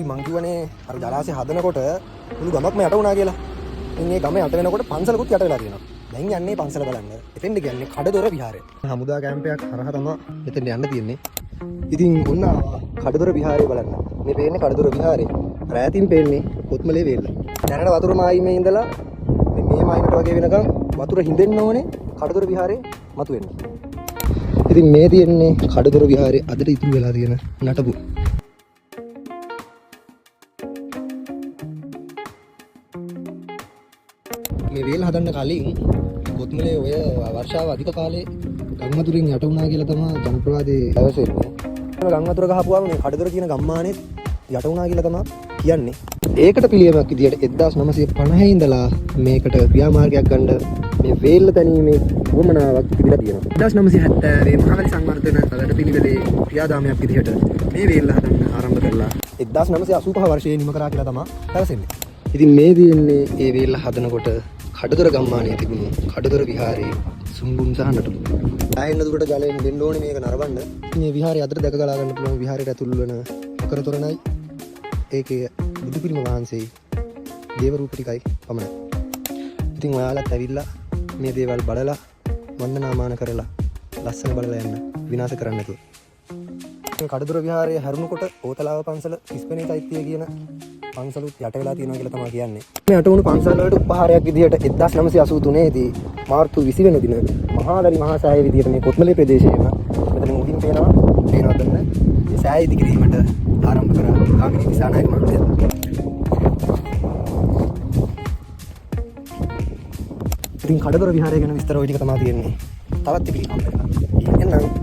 ඉතින් මං කියවනේ අර ජලාශය හදනකොට මුළු ගමක්ම යට වුණා කියලා. ඉතින් මේ ගම යට වෙනකොට පන්සලකුත් යට වෙලා තියෙනවා. දැන් යන්නේ පන්සල බලන්න. එතෙන්ද කියන්නේ කඩදොර විහාරය. හමුදා කැම්පයක් හරහා තමයි එතෙන් යන්න තියෙන්නේ. ඉතින් ඔන්න කඩදොර විහාරය බලන්න. මේ පේන්නේ කඩදොර විහාරය. රැතින් පේන්නේ කොත්මලේ වේල්ල. දැනට වතුර මායිමේ ඉඳලා මේ මායිමට වගේ වෙනකම් වතුර හිඳෙන්න ඕනේ කඩදොර විහාරේ මතුවෙන්න. ඉතින් මේ තියෙන්නේ කඩදොර විහාරේ අදට ඉතුරු වෙලා තියෙන නටබු. මේ වේල හදන්න කලින් කොත්මලේ ඔය වර්ෂාව අධික කාලේ ගංගතුරින් යට වුණා කියලා තමයි ජනප්‍රවාදයේ අවසෙන්නේ. ගංගතුර ගහපුවාම මේ කඩදොර කියන ගම්මානෙත් යට වුණා කියලා තමයි කියන්නේ. ඒකට පිළියමක් විදියට 1950 ඉඳලා මේකට ක්‍රියාමාර්ගයක් ගන්න මේ වේල්ල තැනීමේ වමනාවක් තිබිලා තියෙනවා. 1970 මේ මහවැලි සංවර්ධන වැඩපිළිවෙලේ ක්‍රියාදාමයක් විදිහට මේ වේල්ල හදන්න ආරම්භ කළා. 1985 වර්ෂයේ නිම කරා කියලා තමයි පැවසෙන්නේ. ඉතින් මේ තියෙන්නේ මේ වේල්ල හදනකොට කඩදොර ගම්මානයේ තිබුණු කඩදොර විහාරයේ සුම්බුන් සහ නටබු. ආයෙත් දුරට ජලයෙන් දෙන්න ඕනේ මේක නරඹන්න. මේ විහාරය අතර දැක ගලා ගන්න පුළුවන් විහාරයට ඇතුල් වන මකර තොරණයි ඒකේ බුදු පිළිම වහන්සේ දේව රූප ටිකයි පමණයි. ඉතින් ඔයාලත් ඇවිල්ලා මේ දේවල් බලලා වන්දනාමාන කරලා ලස්සන බලලා යන්න විනාශ කරන්න නැතුව. මේ කඩදොර විහාරයේ හැරුණකොට ඕතලාව පන්සල කිස්පෙනේ චෛත්‍යය කියන පන්සලුත් යට වෙලා තියෙනවා කියලා තමයි කියන්නේ. මේ යට වුණු පන්සල වලට උපහාරයක් විදිහට 1983 දී මාර්තු 20 වෙනි දින මහාවැලි මහා සෑය විදිහට මේ කොත්මලේ ප්‍රදේශයේම මෙතන උඩින් පේනවා තන්න මේ සෑය ඉදිකිරීමට ආරම්භ කරා ගාමිණී දිසානායක මහත්මයා. ඉතින් කඩදොර විහාරය ගැන විස්තර ඔය ටික තමයි තියෙන්නේ. තවත් පිළිගන්න. එහෙනම්